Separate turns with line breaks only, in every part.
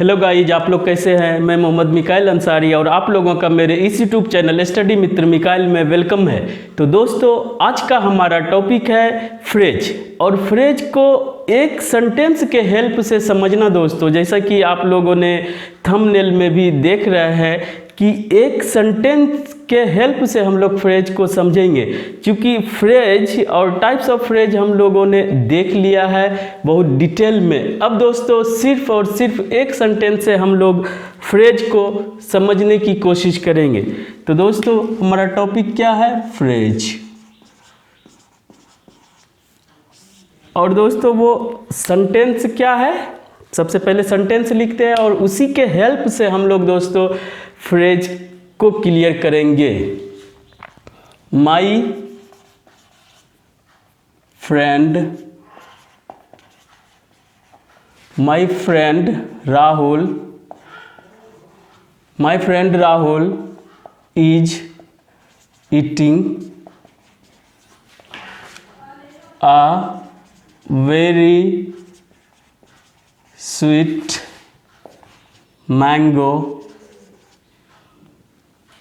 Hello guys, आप लोग कैसे हैं। मैं मोहम्मद मिकाइल अंसारी और आप लोगों का मेरे इस यूट्यूब चैनल स्टडी मित्र मिकाइल में वेलकम है। तो दोस्तों, आज का हमारा टॉपिक है फ्रेज, और फ्रेज को एक सेंटेंस के हेल्प से समझना। दोस्तों, जैसा कि आप लोगों ने थंबनेल में भी देख रहे हैं कि एक सेंटेंस के हेल्प से हम लोग फ्रेज को समझेंगे, क्योंकि फ्रेज और टाइप्स ऑफ फ्रेज हम लोगों ने देख लिया है बहुत डिटेल में। अब दोस्तों, सिर्फ और सिर्फ एक सेंटेंस से हम लोग फ्रेज को समझने की कोशिश करेंगे। तो दोस्तों, हमारा टॉपिक क्या है? फ्रेज। और दोस्तों, वो सेंटेंस क्या है? सबसे पहले सेंटेंस लिखते हैं और उसी के हेल्प से हम लोग दोस्तों फ्रेज को क्लियर करेंगे। My friend Rahul is eating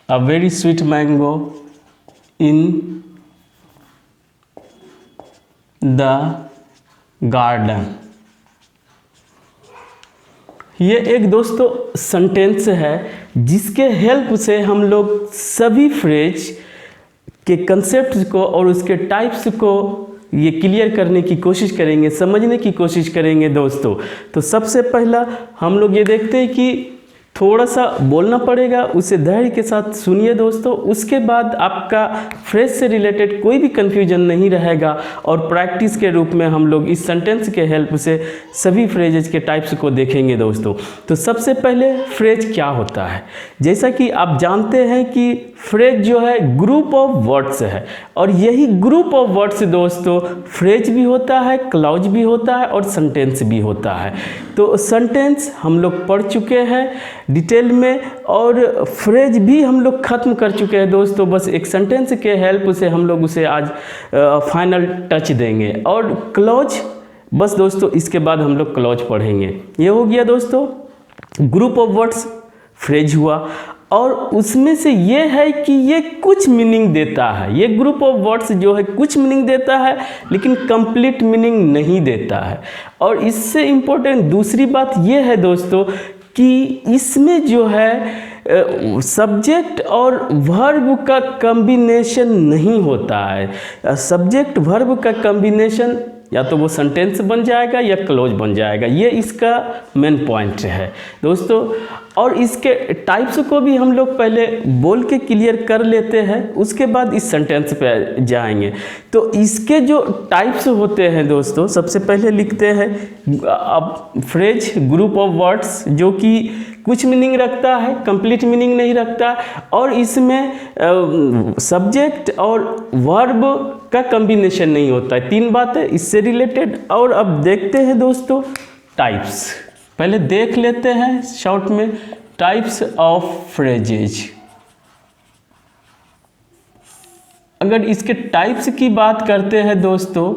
a very sweet mango in the garden। ये एक दोस्तों सेंटेंस है जिसके हेल्प से हम लोग सभी फ्रेज के कंसेप्ट्स को और उसके टाइप्स को ये क्लियर करने की कोशिश करेंगे, समझने की कोशिश करेंगे दोस्तों। तो सबसे पहला हम लोग ये देखते हैं कि थोड़ा सा बोलना पड़ेगा, उसे धैर्य के साथ सुनिए दोस्तों। उसके बाद आपका फ्रेज से रिलेटेड कोई भी कन्फ्यूजन नहीं रहेगा और प्रैक्टिस के रूप में हम लोग इस सेंटेंस के हेल्प से सभी फ्रेजेस के टाइप्स को देखेंगे दोस्तों। तो सबसे पहले फ्रेज क्या होता है? जैसा कि आप जानते हैं कि फ्रेज जो है ग्रुप ऑफ वर्ड्स है, और यही ग्रुप ऑफ वर्ड्स दोस्तों फ्रेज भी होता है, क्लॉज भी होता है और सेंटेंस भी होता है। तो सेंटेंस हम लोग पढ़ चुके हैं डिटेल में, और फ्रेज भी हम लोग ख़त्म कर चुके हैं दोस्तों। बस एक सेंटेंस के हेल्प से हम लोग उसे आज फाइनल टच देंगे। और क्लॉज, बस दोस्तों इसके बाद हम लोग क्लॉज पढ़ेंगे। ये हो गया दोस्तों ग्रुप ऑफ वर्ड्स, फ्रेज हुआ। और उसमें से ये है कि ये कुछ मीनिंग देता है। ये ग्रुप ऑफ वर्ड्स जो है कुछ मीनिंग देता है, लेकिन कंप्लीट मीनिंग नहीं देता है। और इससे इम्पोर्टेंट दूसरी बात ये है दोस्तों कि इसमें जो है सब्जेक्ट और वर्ब का कॉम्बिनेशन नहीं होता है। सब्जेक्ट वर्ब का कॉम्बिनेशन या तो वो सेंटेंस बन जाएगा या क्लोज बन जाएगा। ये इसका मेन पॉइंट है दोस्तों। और इसके टाइप्स को भी हम लोग पहले बोल के क्लियर कर लेते हैं, उसके बाद इस सेंटेंस पे जाएंगे। तो इसके जो टाइप्स होते हैं दोस्तों, सबसे पहले लिखते हैं अब फ्रेज ग्रुप ऑफ वर्ड्स, जो कि कुछ मीनिंग रखता है, कंप्लीट मीनिंग नहीं रखता, और इसमें सब्जेक्ट और वर्ब का कॉम्बिनेशन नहीं होता है। तीन बातें इससे रिलेटेड। और अब देखते हैं दोस्तों टाइप्स। पहले देख लेते हैं शॉर्ट में टाइप्स ऑफ फ्रेजेज। अगर इसके टाइप्स की बात करते हैं दोस्तों,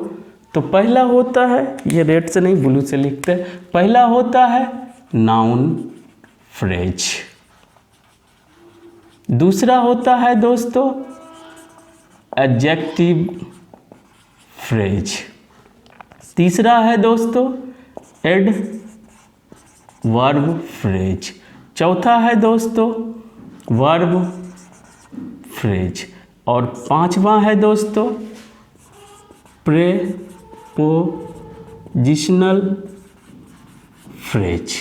तो पहला होता है, ये रेड से नहीं ब्लू से लिखते हैं, पहला होता है नाउन फ्रेज। दूसरा होता है दोस्तों एडजेक्टिव फ्रेज। तीसरा है दोस्तों वर्ब फ्रेज। चौथा है दोस्तों वर्ब फ्रेज। और पांचवा है दोस्तों प्रेपोजिशनल फ्रेज।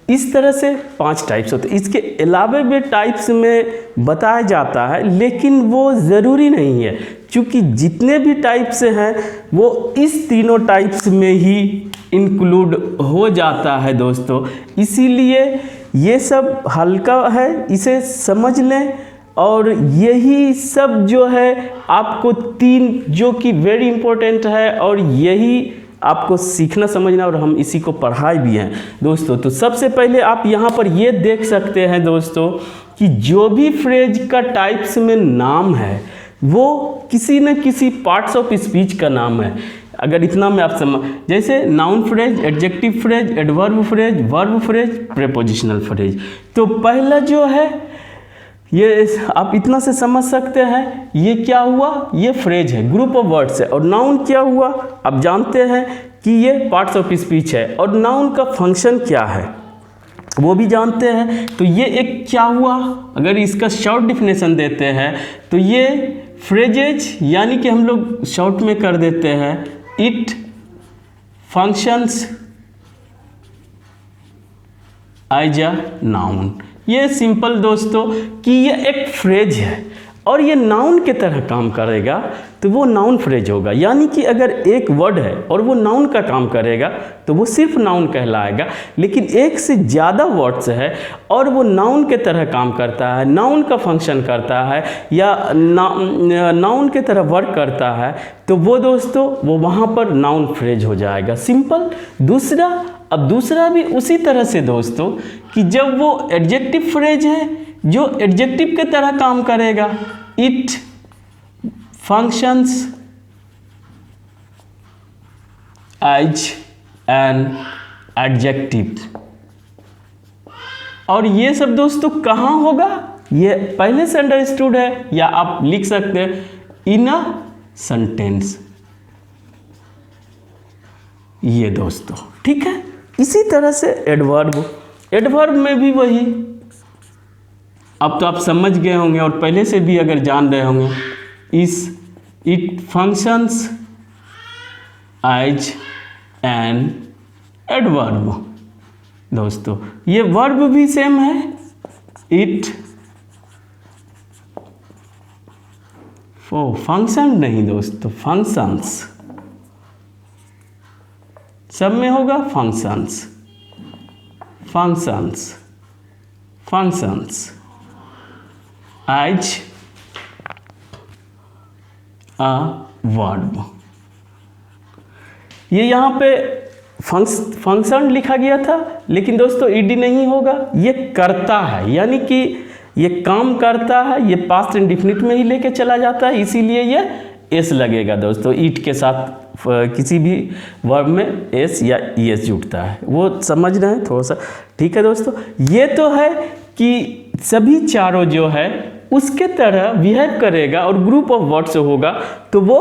इस तरह से 5 टाइप्स होते हैं। इसके अलावा भी टाइप्स में बताया जाता है, लेकिन वो ज़रूरी नहीं है, क्योंकि जितने भी टाइप्स हैं वो इस तीनों टाइप्स में ही इंक्लूड हो जाता है दोस्तों। इसीलिए ये सब हल्का है, इसे समझ लें। और यही सब जो है आपको 3 जो कि वेरी इंपॉर्टेंट है, और यही आपको सीखना समझना, और हम इसी को पढ़ाए भी हैं दोस्तों। तो सबसे पहले आप यहाँ पर ये देख सकते हैं दोस्तों कि जो भी फ्रेज का टाइप्स में नाम है वो किसी न किसी पार्ट्स ऑफ स्पीच का नाम है। अगर इतना में आप समझ, जैसे noun phrase, adjective phrase, adverb phrase, verb phrase, prepositional phrase. तो पहला जो है ये आप इतना से समझ सकते हैं, ये क्या हुआ, ये फ्रेज है, ग्रुप ऑफ वर्ड्स है। और नाउन क्या हुआ, आप जानते हैं कि ये पार्ट्स ऑफ स्पीच है। और नाउन का फंक्शन क्या है वो भी जानते हैं। तो ये एक क्या हुआ, अगर इसका शॉर्ट डिफिनेशन देते हैं तो ये फ्रेजेज, यानी कि हम लोग शॉर्ट में कर देते हैं, it functions as a noun. ये सिंपल दोस्तों कि ये एक फ्रेज है और ये नाउन के तरह काम करेगा तो वो नाउन फ्रेज होगा। यानी कि अगर एक वर्ड है और वो नाउन का काम करेगा तो वो सिर्फ नाउन कहलाएगा। लेकिन एक से ज़्यादा वर्ड्स है और वो नाउन के तरह काम करता है, नाउन का फंक्शन करता है या नाउन के तरह वर्क करता है, तो वो दोस्तों वो वहाँ पर नाउन फ्रेज हो जाएगा। सिंपल। दूसरा, अब दूसरा भी उसी तरह से दोस्तों कि जब वो एडजेक्टिव फ्रेज है जो एडजेक्टिव के तरह काम करेगा, it functions as an adjective. और ये सब दोस्तों कहाँ होगा, ये पहले से अंडरस्टूड है, या आप लिख सकते हैं इन अ सेंटेंस। ये दोस्तों ठीक है। इसी तरह से एडवर्ब, एडवर्ब में भी वही, अब तो आप समझ गए होंगे और पहले से भी अगर जान रहे होंगे, it functions as an adverb. दोस्तों ये वर्ब भी सेम है, इट फंक्शन नहीं दोस्तों, फंक्शंस सब में होगा, functions functions functions as a verb. ये यहाँ पे फंक्शन लिखा गया था, लेकिन दोस्तों ईडी नहीं होगा, ये करता है, यानी कि ये काम करता है, ये पास्ट इंडेफिनिट में ही लेके चला जाता है, इसीलिए ये एस लगेगा दोस्तों। ईट के साथ किसी भी वर्ब में एस या ईएस जुड़ता है, वो समझ रहे हैं थोड़ा सा, ठीक है दोस्तों। ये तो है कि सभी चारों जो है उसके तरह बिहेव करेगा और ग्रुप ऑफ वर्ड्स होगा तो वो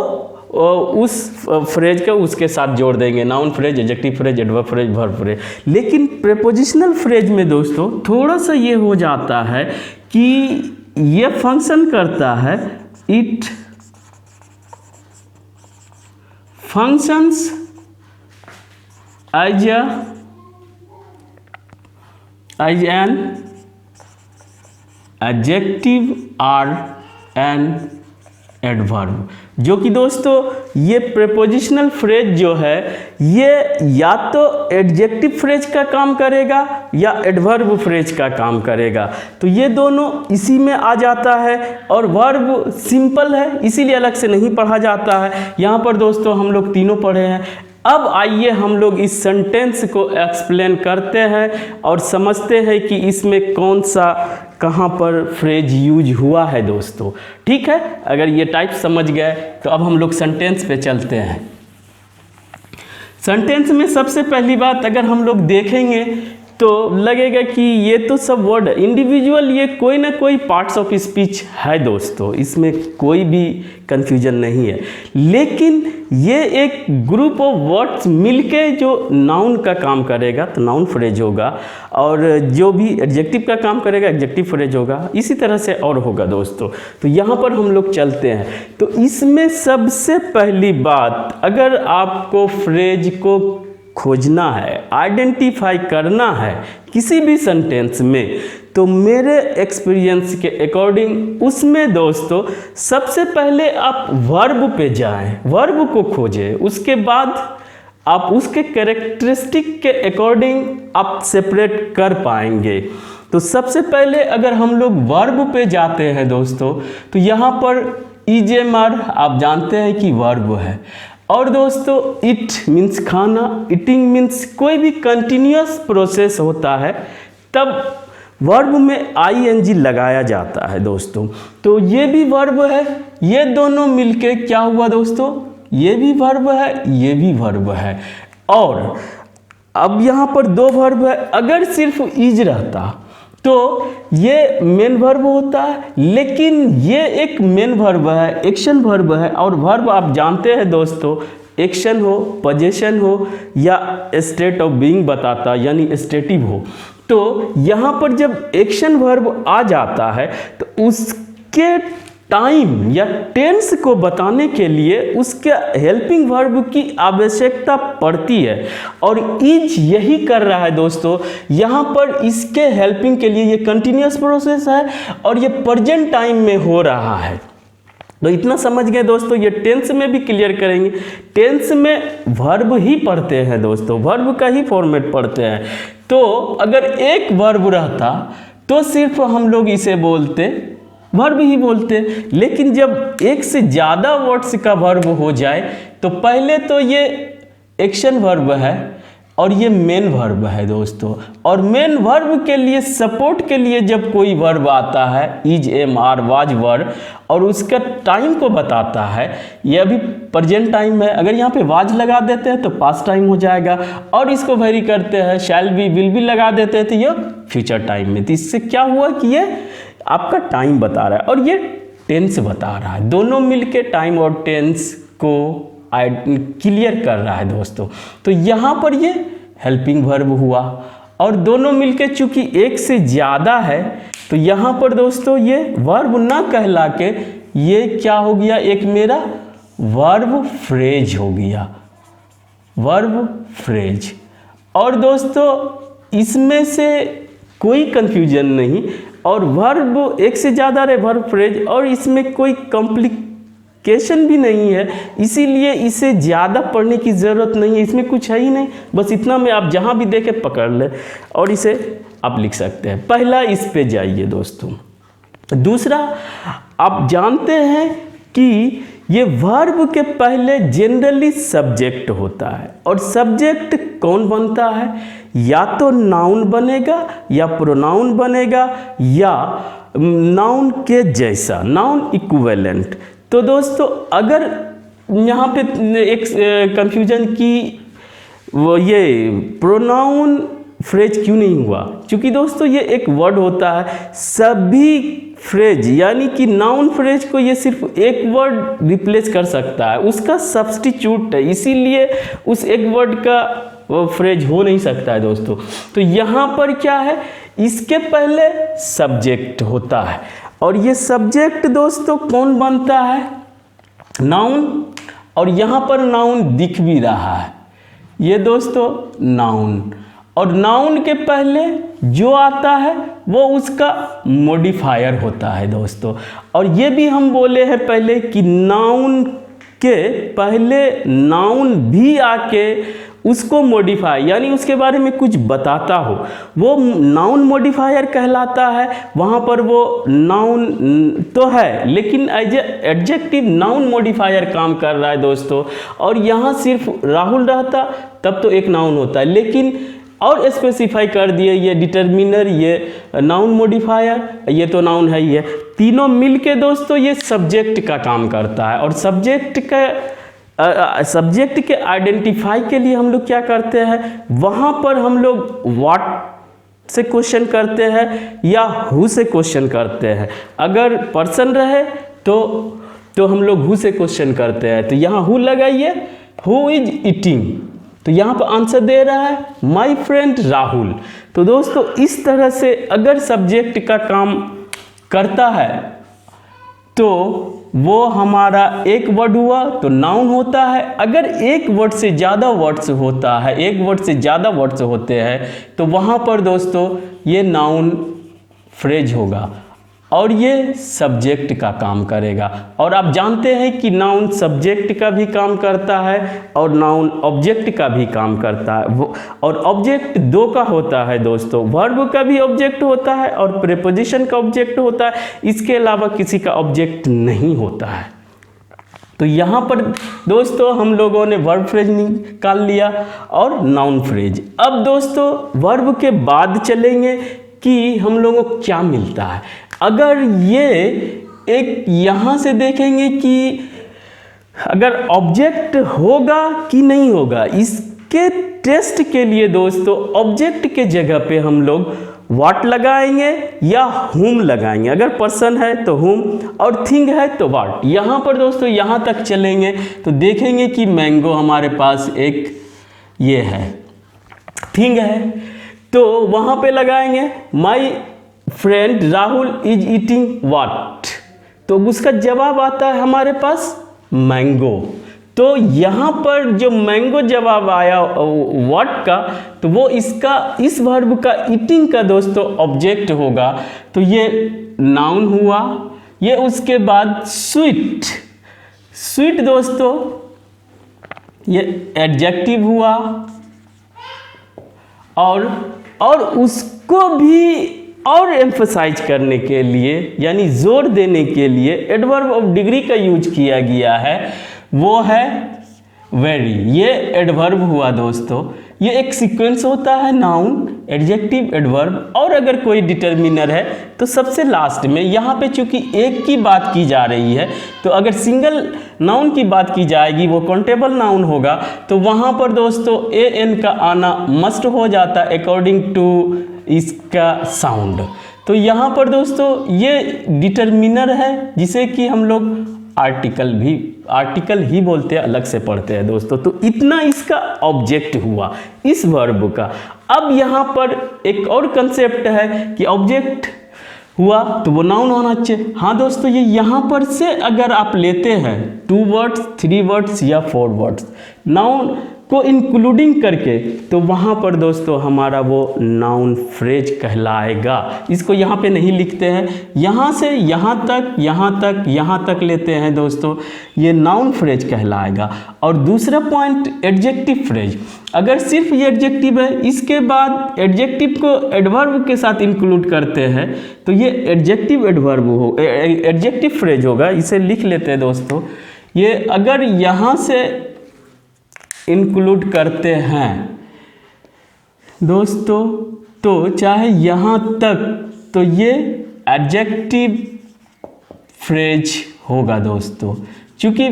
उस फ्रेज का उसके साथ जोड़ देंगे, noun phrase, adjective phrase, adverb phrase, verb phrase. लेकिन प्रेपोजिशनल फ्रेज में दोस्तों थोड़ा सा ये हो जाता है कि ये फंक्शन करता है, it functions as an adjective or an adverb। जो कि दोस्तों ये प्रेपोजिशनल फ्रेज जो है ये या तो एडजेक्टिव फ्रेज का काम करेगा या एडवर्ब फ्रेज का काम करेगा, तो ये दोनों इसी में आ जाता है। और वर्ब सिंपल है इसीलिए अलग से नहीं पढ़ा जाता है। यहाँ पर दोस्तों हम लोग तीनों पढ़े हैं। अब आइए हम लोग इस सेंटेंस को एक्सप्लेन करते हैं और समझते हैं कि इसमें कौन सा कहाँ पर फ्रेज यूज हुआ है दोस्तों, ठीक है। अगर ये टाइप समझ गए तो अब हम लोग सेंटेंस पे चलते हैं। सेंटेंस में सबसे पहली बात अगर हम लोग देखेंगे तो लगेगा कि ये तो सब वर्ड इंडिविजुअल, ये कोई ना कोई पार्ट्स ऑफ स्पीच है दोस्तों, इसमें कोई भी कंफ्यूजन नहीं है। लेकिन ये एक ग्रुप ऑफ वर्ड्स मिलके जो नाउन का काम करेगा तो नाउन फ्रेज होगा, और जो भी एडजेक्टिव का काम करेगा एडजेक्टिव फ्रेज होगा, इसी तरह से और होगा दोस्तों। तो यहाँ पर हम लोग चलते हैं। तो इसमें सबसे पहली बात, अगर आपको फ्रेज को खोजना है, आइडेंटिफाई करना है किसी भी सेंटेंस में, तो मेरे एक्सपीरियंस के अकॉर्डिंग उसमें दोस्तों सबसे पहले आप वर्ब पे जाएं, वर्ब को खोजें, उसके बाद आप उसके कैरेक्टरिस्टिक के अकॉर्डिंग आप सेपरेट कर पाएंगे। तो सबसे पहले अगर हम लोग वर्ब पे जाते हैं दोस्तों, तो यहाँ पर ईजेमर आप जानते हैं कि वर्ब है, और दोस्तों इट मीन्स खाना, ईटिंग मीन्स कोई भी कंटिन्यूअस प्रोसेस होता है तब वर्ब में आईएनजी लगाया जाता है दोस्तों। तो ये भी वर्ब है, ये दोनों मिलके क्या हुआ दोस्तों, ये भी वर्ब है, ये भी वर्ब है। और अब यहाँ पर दो वर्ब है, अगर सिर्फ इज रहता तो ये मेन वर्ब होता है, लेकिन ये एक मेन वर्ब है, एक्शन वर्ब है। और वर्ब आप जानते हैं दोस्तों, एक्शन हो, पोजीशन हो या स्टेट ऑफ बीइंग बताता, यानी स्टेटिव हो। तो यहाँ पर जब एक्शन वर्ब आ जाता है तो उसके टाइम या टेंस को बताने के लिए उसके हेल्पिंग वर्ब की आवश्यकता पड़ती है, और इज यही कर रहा है दोस्तों। यहाँ पर इसके हेल्पिंग के लिए ये कंटिन्यूअस प्रोसेस है और ये प्रेजेंट टाइम में हो रहा है। तो इतना समझ गए दोस्तों। ये टेंस में भी क्लियर करेंगे। टेंस में वर्ब ही पढ़ते हैं दोस्तों, वर्ब का ही फॉर्मेट पढ़ते हैं। तो अगर एक वर्ब रहता तो सिर्फ हम लोग इसे बोलते, वर्ब ही बोलते। लेकिन जब एक से ज़्यादा वर्ड्स का वर्ब हो जाए तो पहले तो ये एक्शन वर्ब है और ये मेन वर्ब है दोस्तों। और मेन वर्ब के लिए सपोर्ट के लिए जब कोई वर्ब आता है, इज, एम, आर, वाज, वर, और उसका टाइम को बताता है, ये अभी प्रेजेंट टाइम है, अगर यहाँ पे वाज लगा देते हैं तो पास्ट टाइम हो जाएगा, और इसको वेरी करते हैं शैल बी, विल बी लगा देते हैं तो ये फ्यूचर टाइम में। तो इससे क्या हुआ कि ये आपका टाइम बता रहा है और ये टेंस बता रहा है। दोनों मिलके टाइम और टेंस को क्लियर कर रहा है दोस्तों। तो यहाँ पर ये हेल्पिंग वर्ब हुआ, और दोनों मिलके चूंकि एक से ज़्यादा है तो यहाँ पर दोस्तों ये वर्ब ना कहला के ये क्या हो गया, एक मेरा वर्ब फ्रेज हो गया, वर्ब फ्रेज। और दोस्तों इसमें से कोई कंफ्यूजन नहीं, और वर्ब एक से ज़्यादा रहे वर्ब फ्रेज, और इसमें कोई कॉम्प्लिकेशन भी नहीं है, इसीलिए इसे ज़्यादा पढ़ने की ज़रूरत नहीं है, इसमें कुछ है ही नहीं। बस इतना में आप जहाँ भी देखें पकड़ ले और इसे आप लिख सकते हैं। पहला इस पे जाइए दोस्तों। दूसरा, आप जानते हैं कि ये वर्ब के पहले जनरली सब्जेक्ट होता है, और सब्जेक्ट कौन बनता है, या तो नाउन बनेगा या प्रोनाउन बनेगा या नाउन के जैसा, नाउन इक्विवेलेंट। तो दोस्तों अगर यहाँ पे एक कंफ्यूजन की वो ये प्रोनाउन फ्रेज क्यों नहीं हुआ, क्योंकि दोस्तों ये एक वर्ड होता है, सभी फ्रेज यानी कि नाउन फ्रेज को ये सिर्फ एक वर्ड रिप्लेस कर सकता है, उसका सब्स्टिट्यूट है, इसीलिए उस एक वर्ड का वो फ्रेज हो नहीं सकता है दोस्तों। तो यहाँ पर क्या है, इसके पहले सब्जेक्ट होता है, और ये सब्जेक्ट दोस्तों कौन बनता है, नाउन। और यहाँ पर नाउन दिख भी रहा है, ये दोस्तों नाउन। और नाउन के पहले जो आता है वो उसका मॉडिफायर होता है दोस्तों। और ये भी हम बोले हैं पहले कि नाउन के पहले नाउन भी आके उसको मॉडिफाई यानी उसके बारे में कुछ बताता हो, वो नाउन मॉडिफायर कहलाता है। वहाँ पर वो नाउन तो है लेकिन एज एडजेक्टिव नाउन मॉडिफायर काम कर रहा है दोस्तों। और यहाँ सिर्फ राहुल रहता तब तो एक नाउन होता है, लेकिन और स्पेसिफाई कर दिए ये डिटर्मिनर, ये नाउन मॉडिफायर, ये तो नाउन है ही है, तीनों मिलके दोस्तों ये सब्जेक्ट का काम करता है। और सब्जेक्ट के आइडेंटिफाई के लिए हम लोग क्या करते हैं, वहाँ पर हम लोग व्हाट से क्वेश्चन करते हैं या हु से क्वेश्चन करते हैं। अगर पर्सन रहे तो हम लोग हु से क्वेश्चन करते हैं। तो यहाँ हु लगाइए, हु इज ईटिंग, तो यहाँ पर आंसर दे रहा है माय फ्रेंड राहुल। तो दोस्तों इस तरह से अगर सब्जेक्ट का काम करता है तो वो हमारा एक वर्ड हुआ तो नाउन होता है। अगर एक वर्ड से ज़्यादा वर्ड्स होता है, एक वर्ड से ज़्यादा वर्ड्स होते हैं तो वहाँ पर दोस्तों ये नाउन फ्रेज होगा और ये सब्जेक्ट का काम करेगा। और आप जानते हैं कि नाउन सब्जेक्ट का भी काम करता है और नाउन ऑब्जेक्ट का भी काम करता है। वो और ऑब्जेक्ट दो का होता है दोस्तों, वर्ब का भी ऑब्जेक्ट होता है और प्रीपोजिशन का ऑब्जेक्ट होता है, इसके अलावा किसी का ऑब्जेक्ट नहीं होता है। तो यहाँ पर दोस्तों हम लोगों ने वर्ब फ्रेज निकाल लिया और नाउन फ्रेज। अब दोस्तों वर्ब के बाद चलेंगे कि हम लोगों को क्या मिलता है। अगर ये एक यहाँ से देखेंगे कि अगर ऑब्जेक्ट होगा कि नहीं होगा, इसके टेस्ट के लिए दोस्तों ऑब्जेक्ट के जगह पे हम लोग व्हाट लगाएंगे या हुम लगाएंगे। अगर पर्सन है तो हुम और थिंग है तो व्हाट। यहाँ पर दोस्तों यहाँ तक चलेंगे तो देखेंगे कि मैंगो हमारे पास एक ये है, थिंग है, तो वहाँ पे लगाएंगे my friend Rahul is eating what, तो उसका जवाब आता है हमारे पास मैंगो। तो यहाँ पर जो मैंगो जवाब आया व्हाट का, तो वो इसका इस वर्ब का ईटिंग का दोस्तों ऑब्जेक्ट होगा। तो ये नाउन हुआ। ये उसके बाद स्वीट, स्वीट दोस्तों ये एडजेक्टिव हुआ। और उसको भी और एम्फसाइज करने के लिए यानी जोर देने के लिए एडवर्ब ऑफ डिग्री का यूज किया गया है, वो है वेरी। ये एडवर्ब हुआ दोस्तों। ये एक सीक्वेंस होता है नाउन, एडजेक्टिव, एडवर्ब और अगर कोई डिटर्मिनर है तो सबसे लास्ट में। यहाँ पे चूंकि एक की बात की जा रही है तो अगर सिंगल नाउन की बात की जाएगी वो काउंटेबल नाउन होगा, तो वहाँ पर दोस्तों ए एन का आना मस्ट हो जाता है अकॉर्डिंग टू इसका साउंड। तो यहाँ पर दोस्तों ये डिटर्मिनर है जिसे कि हम लोग आर्टिकल ही बोलते हैं, अलग से पढ़ते हैं दोस्तों। तो इतना इसका ऑब्जेक्ट हुआ इस वर्ब का। अब यहाँ पर एक और कंसेप्ट है कि ऑब्जेक्ट हुआ तो वो नाउन होना चाहिए। हाँ दोस्तों, ये यहाँ पर से अगर आप लेते हैं 2 वर्ड्स, 3 वर्ड्स या 4 वर्ड्स नाउन को इंक्लूडिंग करके, तो वहाँ पर दोस्तों हमारा वो नाउन फ्रेज कहलाएगा। इसको यहाँ पे नहीं लिखते हैं, यहाँ से यहाँ तक, यहाँ तक, यहाँ तक लेते हैं दोस्तों, ये नाउन फ्रेज कहलाएगा। और दूसरा पॉइंट एडजेक्टिव फ्रेज, अगर सिर्फ ये एडजेक्टिव है इसके बाद एडजेक्टिव को एडवर्ब के साथ इंक्लूड करते हैं तो ये एडजेक्टिव एडवर्ब हो, एडजेक्टिव फ्रेज होगा। इसे लिख लेते हैं दोस्तों। ये अगर यहाँ से इंक्लूड करते हैं दोस्तों तो चाहे यहाँ तक, तो ये एडजेक्टिव फ्रेज होगा दोस्तों। क्योंकि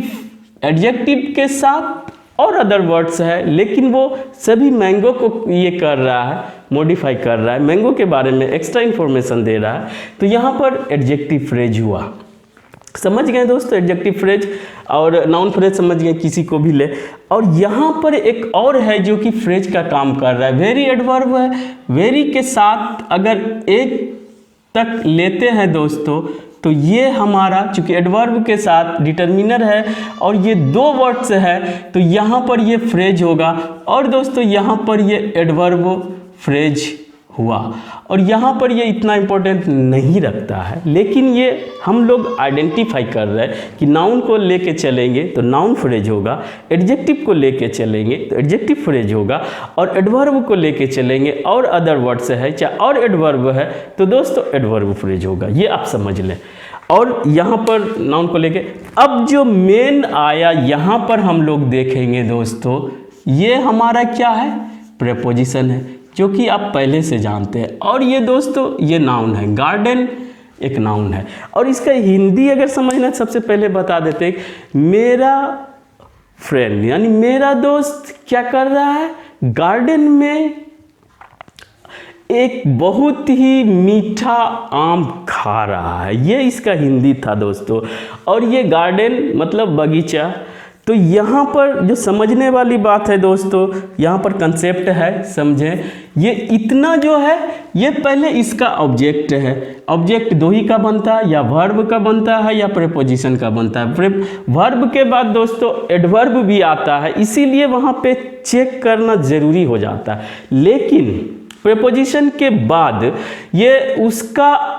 एडजेक्टिव के साथ और अदर वर्ड्स है लेकिन वो सभी मैंगो को ये कर रहा है, मॉडिफाई कर रहा है, मैंगो के बारे में एक्स्ट्रा इन्फॉर्मेशन दे रहा है। तो यहाँ पर एडजेक्टिव फ्रेज हुआ। समझ गए दोस्तों एडजेक्टिव फ्रेज और नाउन फ्रेज समझ गए, किसी को भी ले। और यहाँ पर एक और है जो कि फ्रेज का काम कर रहा है, वेरी एडवर्ब है। वेरी के साथ अगर एक तक लेते हैं दोस्तों तो ये हमारा चूंकि एडवर्ब के साथ डिटर्मिनर है और ये 2 वर्ड्स है तो यहाँ पर ये फ्रेज होगा। और दोस्तों यहाँ पर ये एडवर्ब फ्रेज हुआ। और यहाँ पर ये इतना इम्पोर्टेंट नहीं रखता है, लेकिन ये हम लोग आइडेंटिफाई कर रहे हैं कि नाउन को लेके चलेंगे तो नाउन फ्रेज होगा, एडजेक्टिव को लेके चलेंगे तो एडजेक्टिव फ्रेज होगा, और एडवर्ब को लेके चलेंगे और अदर वर्ड्स है चाहे और एडवर्ब है तो दोस्तों एडवर्ब फ्रेज होगा। ये आप समझ लें। और यहाँ पर नाउन को लेके अब जो मेन आया यहाँ पर हम लोग देखेंगे दोस्तों, ये हमारा क्या है, प्रेपोजिशन है जो कि आप पहले से जानते हैं। और ये दोस्तों ये नाउन है, गार्डन एक नाउन है। और इसका हिंदी अगर समझना सबसे पहले बता देते हैं, मेरा फ्रेंड यानी मेरा दोस्त क्या कर रहा है, गार्डन में एक बहुत ही मीठा आम खा रहा है। ये इसका हिंदी था दोस्तों। और ये गार्डन मतलब बगीचा। तो यहाँ पर जो समझने वाली बात है दोस्तों, यहाँ पर कंसेप्ट है, समझें। ये इतना जो है ये पहले इसका ऑब्जेक्ट है। ऑब्जेक्ट 2 ही का बनता है, या वर्ब का बनता है या प्रेपोजिशन का बनता है। वर्ब के बाद दोस्तों एडवर्ब भी आता है, इसीलिए वहाँ पे चेक करना ज़रूरी हो जाता है। लेकिन प्रेपोजिशन के बाद ये उसका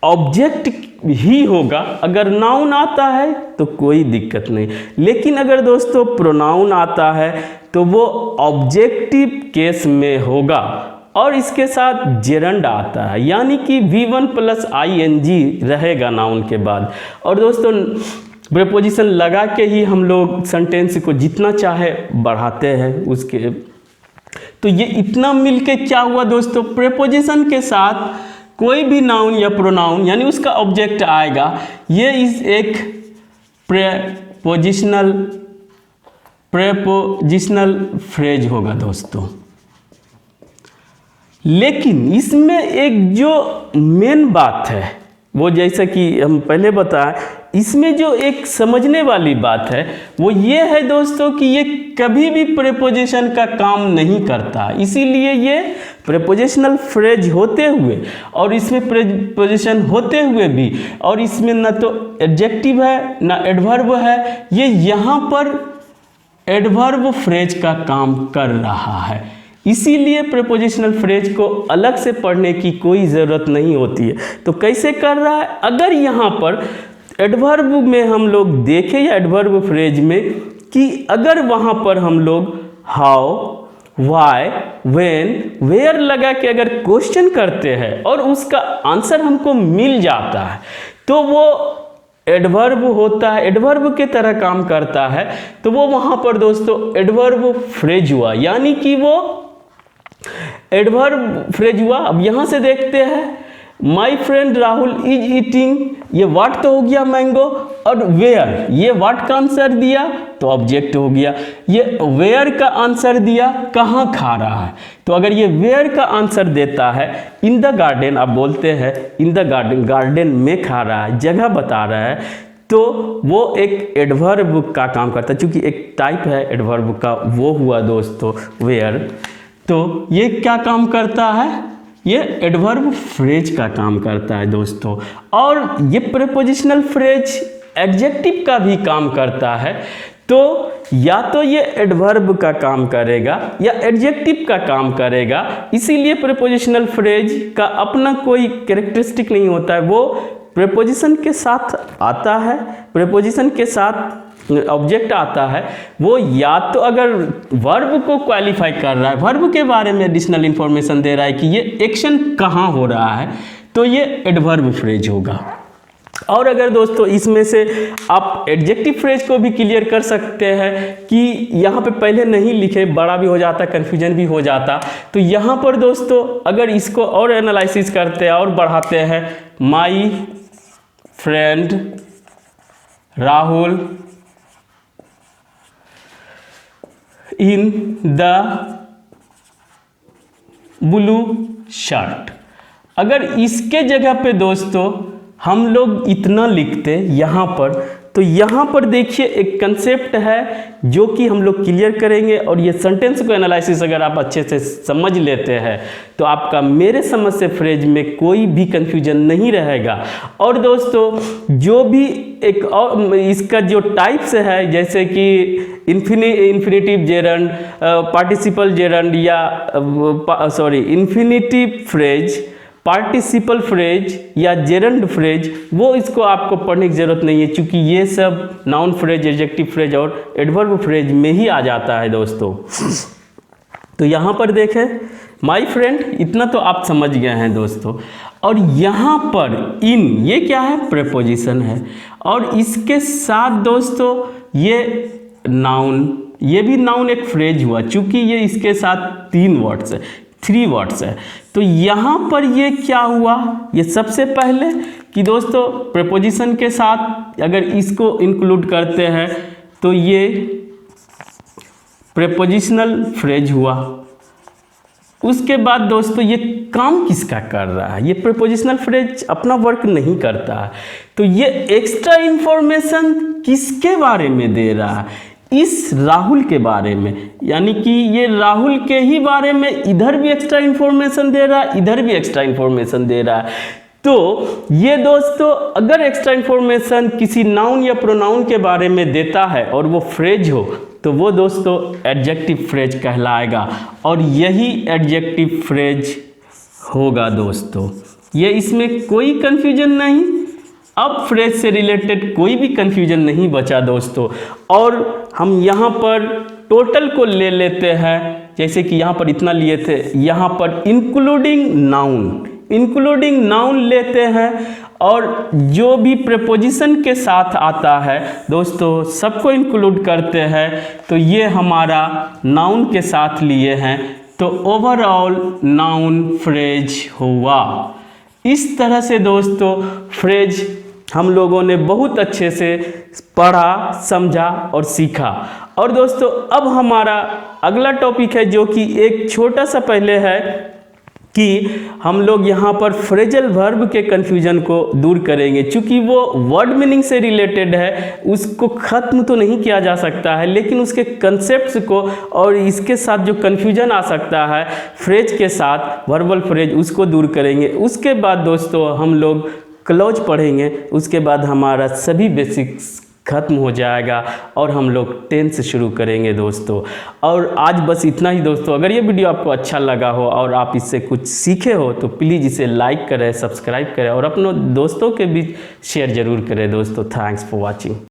ऑब्जेक्ट ही होगा। अगर नाउन आता है तो कोई दिक्कत नहीं, लेकिन अगर दोस्तों प्रोनाउन आता है तो वो ऑब्जेक्टिव केस में होगा और इसके साथ जेरंड आता है, यानी कि V1 + ing रहेगा नाउन के बाद। और दोस्तों प्रेपोजिशन लगा के ही हम लोग सेंटेंस को जितना चाहे बढ़ाते हैं उसके। तो ये इतना मिलके क्या हुआ दोस्तों, प्रेपोजिशन के साथ कोई भी नाउन या प्रोनाउन यानी उसका ऑब्जेक्ट आएगा, ये इस एक प्रेपोजिशनल फ्रेज होगा दोस्तों। लेकिन इसमें एक जो मेन बात है वो, जैसा कि हम पहले बताएं, इसमें जो एक समझने वाली बात है वो ये है दोस्तों कि ये कभी भी प्रेपोजिशन का काम नहीं करता। इसीलिए ये प्रेपोजिशनल फ्रेज होते हुए और इसमें प्रेपोजिशन होते हुए भी, और इसमें ना तो एडजेक्टिव है ना एडवर्ब है, ये यहाँ पर एडवर्ब फ्रेज का काम कर रहा है। इसीलिए प्रेपोजिशनल फ्रेज को अलग से पढ़ने की कोई ज़रूरत नहीं होती है। तो कैसे कर रहा है, अगर यहाँ पर एडवर्ब में हम लोग देखें या एडवर्ब फ्रेज में कि अगर वहाँ पर हम लोग हाउ, वाई, व्हेन, वेयर लगा के अगर क्वेश्चन करते हैं और उसका आंसर हमको मिल जाता है तो वो एडवर्ब होता है, एडवर्ब के तरह काम करता है। तो वो वहाँ पर दोस्तों एडवर्ब फ्रेज हुआ, यानी कि वो एडवर्ब फ्रेज हुआ। अब यहाँ से देखते हैं, my friend Rahul is eating, ये वाट तो हो गया मैंगो, और वेयर, ये वाट का आंसर दिया तो ऑब्जेक्ट हो गया। ये वेयर का आंसर दिया, कहाँ खा रहा है। तो अगर ये वेयर का आंसर देता है इन द गार्डन, आप बोलते हैं इन द गार्डन, गार्डन में खा रहा है, जगह बता रहा है, तो वो एक एडवर्ब का काम करता है। चूंकि एक टाइप है एडवर्ब का, वो हुआ दोस्तों वेयर। तो ये क्या काम करता है, ये एडवर्ब फ्रेज का काम करता है दोस्तों। और ये प्रेपोजिशनल फ्रेज एडजेक्टिव का भी काम करता है। तो या तो ये एडवर्ब का काम करेगा या एडजेक्टिव का काम करेगा। इसीलिए प्रेपोजिशनल फ्रेज का अपना कोई कैरेक्टरिस्टिक नहीं होता है, वो प्रेपोजिशन के साथ आता है, प्रेपोजिशन के साथ ऑब्जेक्ट आता है। वो या तो अगर वर्ब को क्वालिफाई कर रहा है, वर्ब के बारे में एडिशनल इंफॉर्मेशन दे रहा है कि ये एक्शन कहाँ हो रहा है, तो ये एडवर्ब फ्रेज होगा। और अगर दोस्तों इसमें से आप एडजेक्टिव फ्रेज को भी क्लियर कर सकते हैं कि यहाँ पे पहले नहीं लिखे, बड़ा भी हो जाता, कन्फ्यूजन भी हो जाता। तो यहाँ पर दोस्तों अगर इसको और एनालिसिस करते हैं और बढ़ाते हैं, my friend Rahul in the blue shirt, अगर इसके जगह पे दोस्तों हम लोग इतना लिखते यहाँ पर, तो यहाँ पर देखिए एक कंसेप्ट है जो कि हम लोग क्लियर करेंगे। और ये सेंटेंस को एनालिसिस अगर आप अच्छे से समझ लेते हैं तो आपका मेरे समझ से फ्रेज में कोई भी कंफ्यूजन नहीं रहेगा। और दोस्तों जो भी एक और इसका जो टाइप्स है, जैसे कि इन्फिनिटिव जेरंड, पार्टिसिपल जेरंड या इन्फिनिटिव फ्रेज, पार्टिसिपल फ्रेज या जेरंड फ्रेज, वो इसको आपको पढ़ने की ज़रूरत नहीं है, क्योंकि ये सब नाउन फ्रेज, एडजेक्टिव फ्रेज और एडवर्ब फ्रेज में ही आ जाता है दोस्तों। तो यहाँ पर देखें माय फ्रेंड, इतना तो आप समझ गए हैं दोस्तों। और यहाँ पर इन, ये क्या है, प्रेपोजिशन है। और इसके साथ दोस्तों ये नाउन, ये भी नाउन एक फ्रेज हुआ, चूँकि ये इसके साथ 3 वर्ड्स है, 3 वर्ड्स है। तो यहाँ पर ये क्या हुआ, ये सबसे पहले कि दोस्तों प्रेपोजिशन के साथ अगर इसको इंक्लूड करते हैं तो ये प्रेपोजिशनल फ्रेज हुआ। उसके बाद दोस्तों ये काम किसका कर रहा है, ये प्रेपोजिशनल फ्रेज अपना वर्क नहीं करता है, तो ये एक्स्ट्रा इंफॉर्मेशन किसके बारे में दे रहा है, इस राहुल के बारे में। यानी कि ये राहुल के ही बारे में इधर भी एक्स्ट्रा इंफॉर्मेशन दे रहा है, इधर भी एक्स्ट्रा इंफॉर्मेशन दे रहा है। तो ये दोस्तों अगर एक्स्ट्रा इंफॉर्मेशन किसी नाउन या प्रोनाउन के बारे में देता है और वो फ्रेज हो, तो वो दोस्तों एडजेक्टिव फ्रेज कहलाएगा। और यही एडजेक्टिव फ्रेज होगा दोस्तों। ये इसमें कोई कंफ्यूजन नहीं, अब फ्रेज से रिलेटेड कोई भी कंफ्यूजन नहीं बचा दोस्तों। और हम यहाँ पर टोटल को ले लेते हैं, जैसे कि यहाँ पर इतना लिए थे, यहाँ पर इंक्लूडिंग नाउन लेते हैं। और जो भी प्रेपोजिशन के साथ आता है दोस्तों सबको इंक्लूड करते हैं। तो ये हमारा नाउन के साथ लिए हैं, तो ओवरऑल नाउन फ्रेज हुआ। इस तरह से दोस्तों फ्रेज हम लोगों ने बहुत अच्छे से पढ़ा, समझा और सीखा। और दोस्तों अब हमारा अगला टॉपिक है जो कि एक छोटा सा पहले है कि हम लोग यहाँ पर फ्रेजल वर्ब के कन्फ्यूजन को दूर करेंगे। चूँकि वो वर्ड मीनिंग से रिलेटेड है, उसको ख़त्म तो नहीं किया जा सकता है, लेकिन उसके कंसेप्ट्स को और इसके साथ जो कन्फ्यूजन आ सकता है फ्रेज के साथ, वर्बल फ्रेज, उसको दूर करेंगे। उसके बाद दोस्तों हम लोग क्लॉज पढ़ेंगे। उसके बाद हमारा सभी बेसिक्स ख़त्म हो जाएगा और हम लोग टेंस शुरू करेंगे दोस्तों। और आज बस इतना ही दोस्तों। अगर ये वीडियो आपको अच्छा लगा हो और आप इससे कुछ सीखे हो तो प्लीज़ इसे लाइक करें, सब्सक्राइब करें और अपनों दोस्तों के बीच शेयर ज़रूर करें दोस्तों। Thanks for watching.